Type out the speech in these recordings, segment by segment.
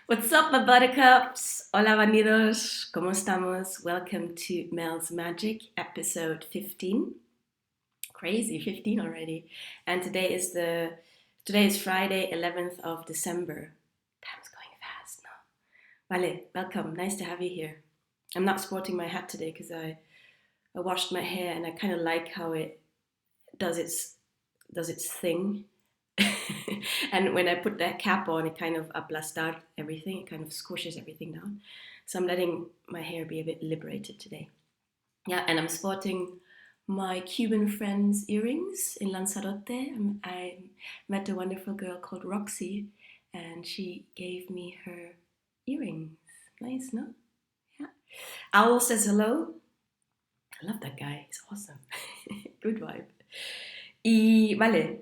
What's up, my buttercups? Hola, bandidos. ¿Cómo estamos? Welcome to Mel's Magic, episode 15. Crazy, 15 already. And today is Friday, 11th of December. Time's going fast now. Vale, welcome. Nice to have you here. I'm not sporting my hat today because I washed my hair and I kind of like how it does its thing. And when I put that cap on, it kind of aplastar everything. It kind of squishes everything down. So I'm letting my hair be a bit liberated today. Yeah, and I'm sporting my Cuban friend's earrings in Lanzarote. I met a wonderful girl called Roxy, and she gave me her earrings. Nice, no? Yeah. Owl says hello. I love that guy. He's awesome. Good vibe. Vale,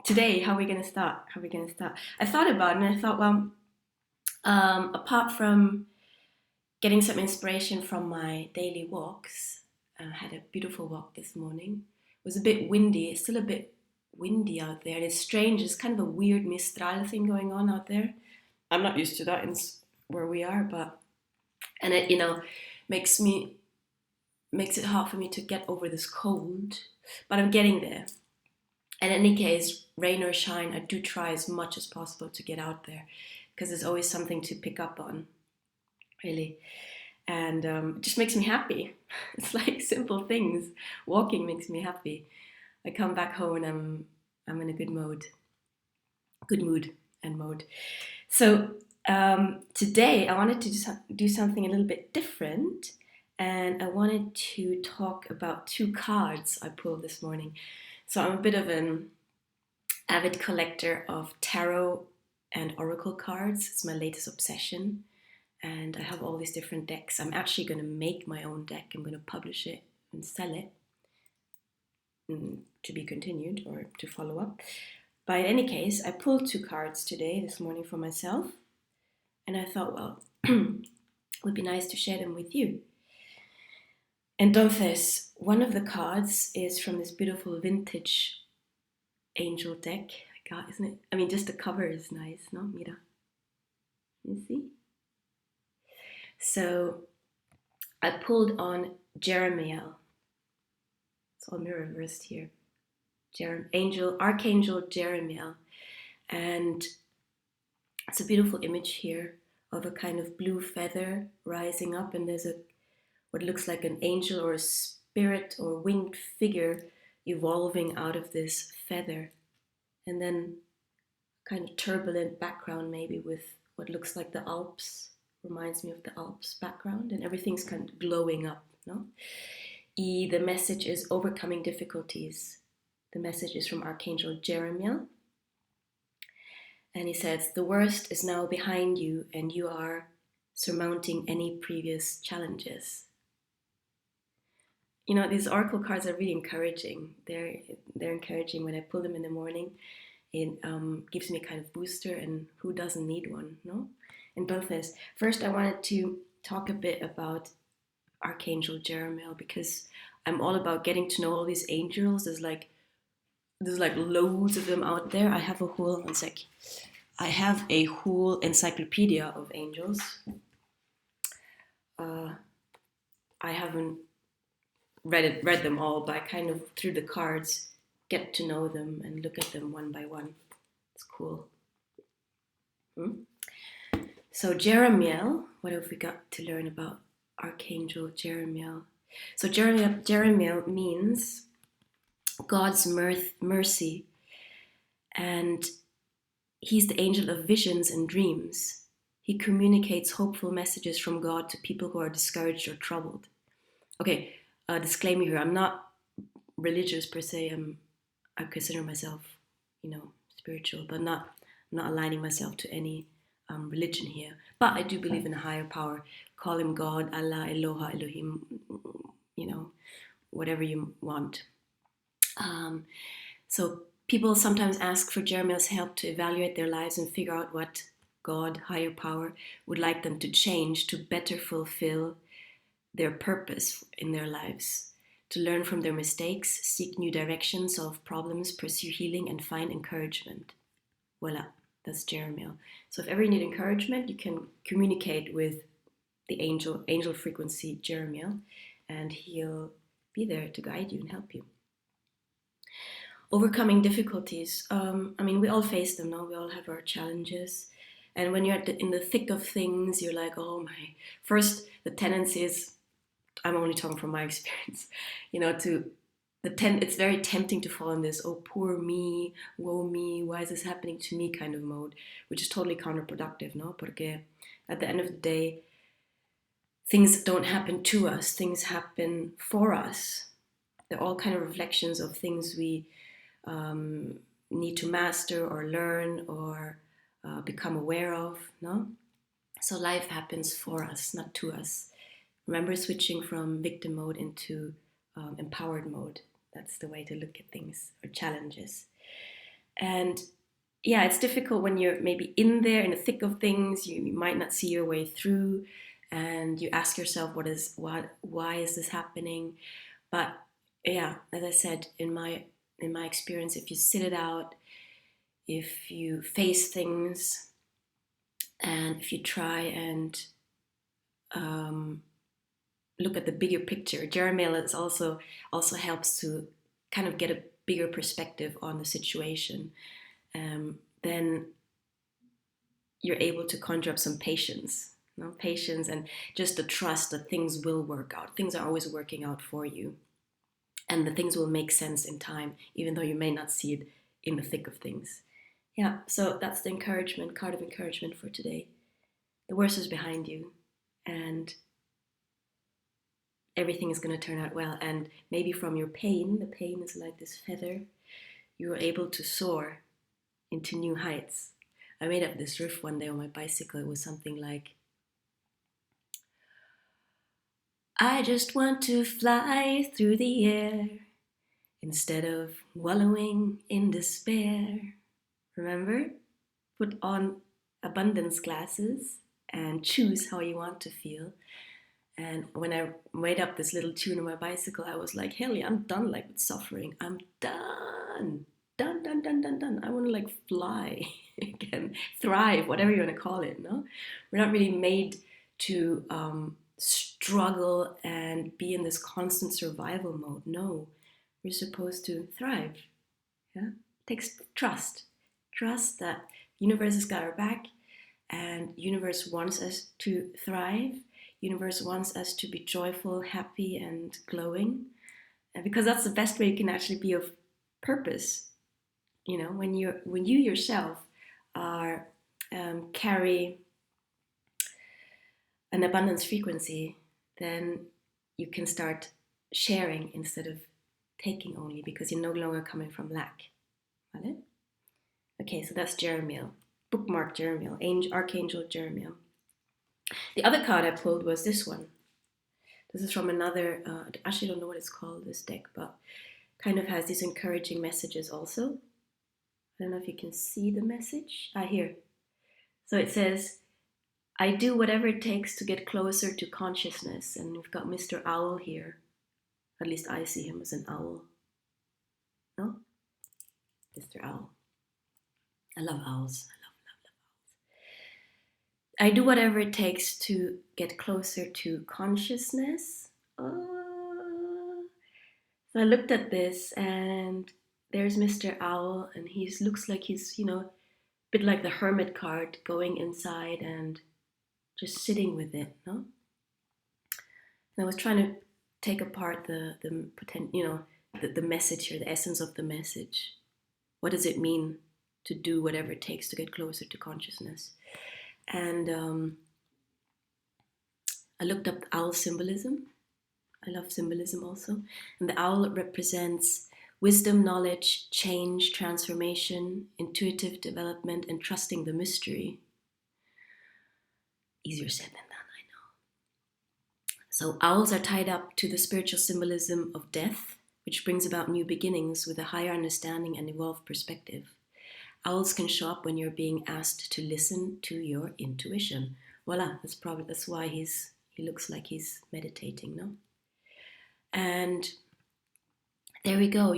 today, how are we gonna start? I thought about it and I thought, well, apart from getting some inspiration from my daily walks, I had a beautiful walk this morning. It was a bit windy. It's still a bit windy out there, and it's strange. It's kind of a weird mistral thing going on out there. I'm not used to that in where we are, but and it makes it hard for me to get over this cold. But I'm getting there. In any case, rain or shine, I do try as much as possible to get out there because there's always something to pick up on, really. And it just makes me happy. It's like simple things. Walking makes me happy. I come back home and I'm in a good mood and mode. So today I wanted to do something a little bit different, and I wanted to talk about two cards I pulled this morning. So I'm a bit of an avid collector of tarot and oracle cards. It's my latest obsession. And I have all these different decks. I'm actually going to make my own deck. I'm going to publish it and sell it, to be continued or to follow up. But in any case, I pulled two cards this morning for myself. And I thought, well, it would be nice to share them with you. Entonces, one of the cards is from this beautiful vintage angel deck. God, isn't it? I mean, just the cover is nice, no? Mira. You see? So I pulled on Jeremiel. It's all mirror reversed here. Archangel Jeremiel. And it's a beautiful image here of a kind of blue feather rising up, and there's what looks like an angel or a spirit or winged figure evolving out of this feather. And then kind of turbulent background, maybe with what looks like the Alps, reminds me of the Alps background, and everything's kind of glowing up, no? The message is overcoming difficulties. The message is from Archangel Jeremiel. And he says, the worst is now behind you and you are surmounting any previous challenges. You know, these oracle cards are really encouraging. They're encouraging when I pull them in the morning. It gives me a kind of booster, and who doesn't need one, no? Entonces, first I wanted to talk a bit about Archangel Jeremiel because I'm all about getting to know all these angels. There's like loads of them out there. I have a whole encyclopedia of angels. I haven't read them all, but I kind of through the cards get to know them and look at them one by one. It's cool. So Jeremiel, what have we got to learn about Archangel Jeremiel? So Jeremiel means God's mercy, and he's the angel of visions and dreams. He communicates hopeful messages from God to people who are discouraged or troubled. Okay, disclaimer here, I'm not religious per se. I consider myself, spiritual, but not aligning myself to any religion here. But I do believe in a higher power. Call him God, Allah, Eloha, Elohim, whatever you want. So people sometimes ask for Jeremiel's help to evaluate their lives and figure out what God, higher power, would like them to change to better fulfill their purpose in their lives, to learn from their mistakes, seek new directions, solve problems, pursue healing, and find encouragement. Voila. That's Jeremiah. So if ever you need encouragement, you can communicate with the angel frequency Jeremiah, and he'll be there to guide you and help you. Overcoming difficulties. I mean, we all face them now. We all have our challenges. And when you're in the thick of things, you're like, oh my. First, the tendency is, I'm only talking from my experience, it's very tempting to fall in this, oh, poor me, woe me, why is this happening to me kind of mode, which is totally counterproductive, no? Porque at the end of the day, things don't happen to us, things happen for us. They're all kind of reflections of things we need to master or learn or become aware of, no? So life happens for us, not to us. Remember switching from victim mode into empowered mode. That's the way to look at things or challenges. And yeah, it's difficult when you're maybe in there in the thick of things. You might not see your way through, and you ask yourself, why is this happening? But yeah, as I said, in my experience, if you sit it out, if you face things, and if you try and look at the bigger picture, Jeremiah is also helps to kind of get a bigger perspective on the situation. Then you're able to conjure up some patience, patience and just the trust that things will work out. Things are always working out for you, and the things will make sense in time, even though you may not see it in the thick of things. Yeah, so that's the card of encouragement for today. The worst is behind you, and everything is going to turn out well. And maybe from your pain, the pain is like this feather, you are able to soar into new heights. I made up this riff one day on my bicycle. It was something like, I just want to fly through the air instead of wallowing in despair. Remember? Put on abundance glasses and choose how you want to feel. And when I made up this little tune on my bicycle, I was like, hell yeah, I'm done with suffering. I'm done. Done. I want to fly again, thrive, whatever you want to call it, no? We're not really made to struggle and be in this constant survival mode. No, we're supposed to thrive. Yeah, it takes trust that universe has got our back, and universe wants us to thrive. Universe wants us to be joyful, happy, and glowing, and because that's the best way you can actually be of purpose. When you yourself are carry an abundance frequency, then you can start sharing instead of taking only, because you're no longer coming from lack. Vale? Okay, so that's Jeremiah. Bookmark Jeremiah, Archangel Jeremiah. The other card I pulled was this one. This is from another, I actually don't know what it's called, this deck, but kind of has these encouraging messages also. I don't know if you can see the message. Here. So it says, I do whatever it takes to get closer to consciousness. And we've got Mr. Owl here. At least I see him as an owl. No? Mr. Owl. I love owls. I love owls. I do whatever it takes to get closer to consciousness. So I looked at this, and there's Mr. Owl, and he looks like he's, a bit like the hermit card, going inside and just sitting with it, no? And I was trying to take apart the message here, the essence of the message. What does it mean to do whatever it takes to get closer to consciousness? And I looked up owl symbolism. I love symbolism also. And the owl represents wisdom, knowledge, change, transformation, intuitive development, and trusting the mystery. Easier said than done, I know. So owls are tied up to the spiritual symbolism of death, which brings about new beginnings with a higher understanding and evolved perspective. Owls can show up when you're being asked to listen to your intuition. Voila, that's why he looks like he's meditating, no? And there we go,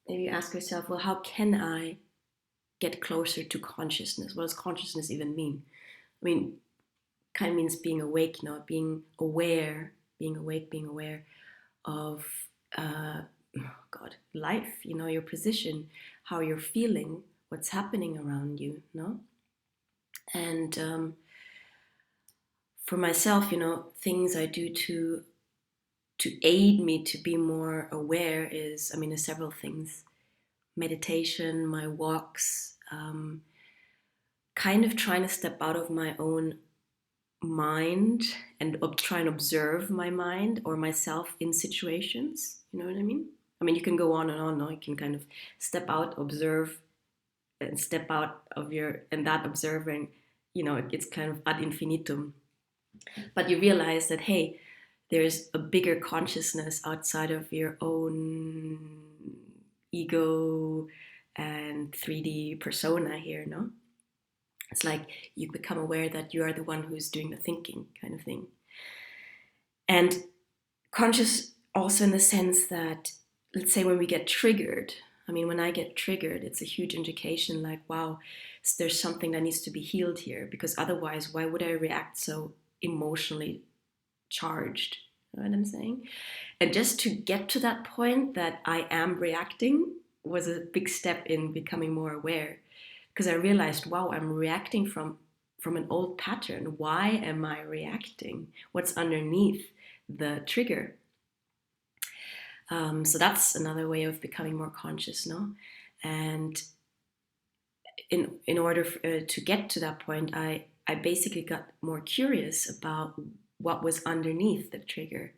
maybe you ask yourself, well, how can I get closer to consciousness. What does consciousness even mean? I mean, kind of means being awake, being aware, being awake, being aware of life, your position, how you're feeling, what's happening around you, And for myself, things I do to aid me to be more aware is, there's several things. Meditation, my walks, kind of trying to step out of my own mind and try and observe my mind or myself in situations. You know what I mean? You can go on and on. No? You can kind of step out, observe, and step out of and that observing, it's kind of ad infinitum. But you realize that, hey, there's a bigger consciousness outside of your own ego and 3D persona here, no? It's like you become aware that you are the one who's doing the thinking, kind of thing. And conscious also in the sense that, let's say when we get triggered, when I get triggered, it's a huge indication like, wow, there's something that needs to be healed here, because otherwise, why would I react so emotionally charged? You know what I'm saying? And just to get to that point that I am reacting was a big step in becoming more aware, because I realized, wow, I'm reacting from an old pattern. Why am I reacting? What's underneath the trigger? So that's another way of becoming more conscious, no? And in order to get to that point, I basically got more curious about what was underneath the trigger,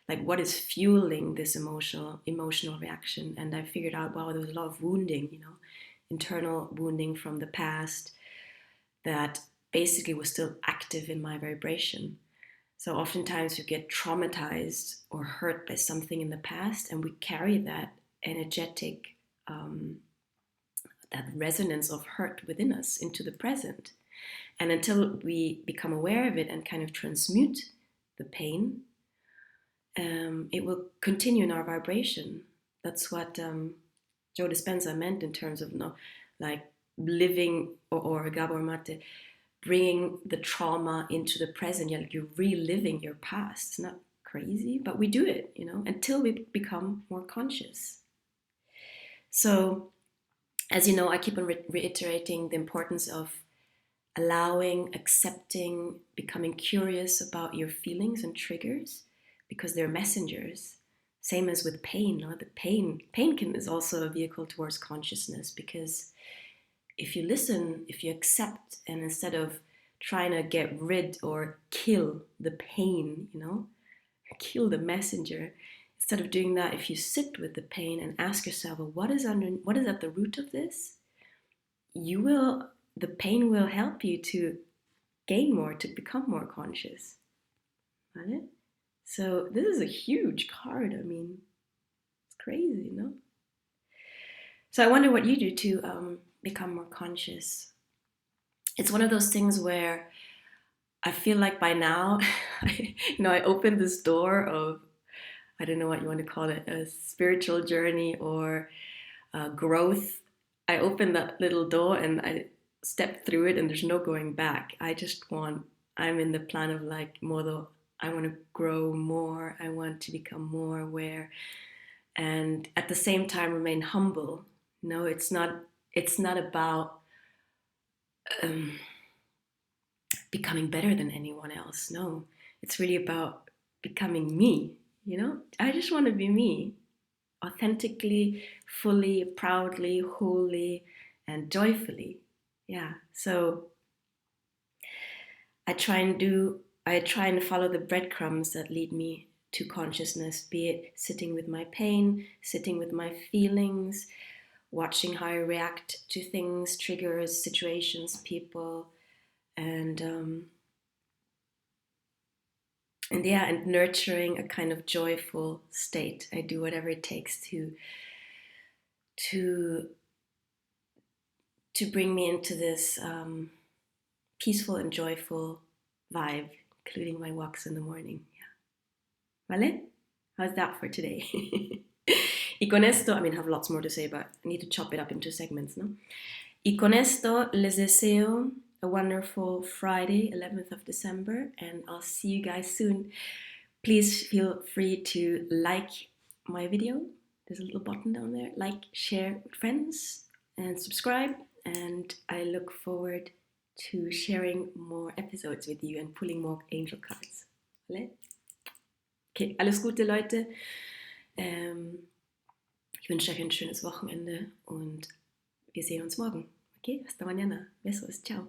like what is fueling this emotional reaction. And I figured out, wow, there was a lot of wounding, internal wounding from the past that basically was still active in my vibration. So oftentimes we get traumatized or hurt by something in the past, and we carry that energetic, that resonance of hurt within us into the present. And until we become aware of it and kind of transmute the pain, it will continue in our vibration. That's what Joe Dispenza meant in terms of like living, or Gabor Mate, bringing the trauma into the present. You're reliving your past. It's not crazy, but we do it, until we become more conscious. So, as you know, I keep on reiterating the importance of allowing, accepting, becoming curious about your feelings and triggers, because they're messengers. Same as with pain. The pain is also a vehicle towards consciousness, because if you listen, if you accept, and instead of trying to get rid or kill the pain, kill the messenger, instead of doing that, if you sit with the pain and ask yourself, well, what is at the root of this? The pain will help you to gain more, to become more conscious. Right? So this is a huge card. It's crazy, no? So I wonder what you do to become more conscious. It's one of those things where I feel like by now, I opened this door of, I don't know what you want to call it, a spiritual journey or growth. I opened that little door and I stepped through it, and there's no going back. I'm in the plan of like I want to grow more. I want to become more aware, and at the same time remain humble. No, it's not about becoming better than anyone else. No, it's really about becoming me. I just want to be me, authentically, fully, proudly, wholly, and joyfully. Yeah. So I try and follow the breadcrumbs that lead me to consciousness, be it sitting with my pain, sitting with my feelings, watching how I react to things, triggers, situations, people, and nurturing a kind of joyful state. I do whatever it takes to bring me into this peaceful and joyful vibe, including my walks in the morning. Yeah. Vale? How's that for today? Y con esto, I have lots more to say, but I need to chop it up into segments, no? Y con esto les deseo a wonderful Friday, 11th of December, and I'll see you guys soon. Please feel free to like my video. There's a little button down there. Like, share with friends, and subscribe. And I look forward to sharing more episodes with you and pulling more angel cards. Okay, alles Gute, Leute. Ich wünsche euch ein schönes Wochenende und wir sehen uns morgen. Okay, hasta mañana. Besos, ciao.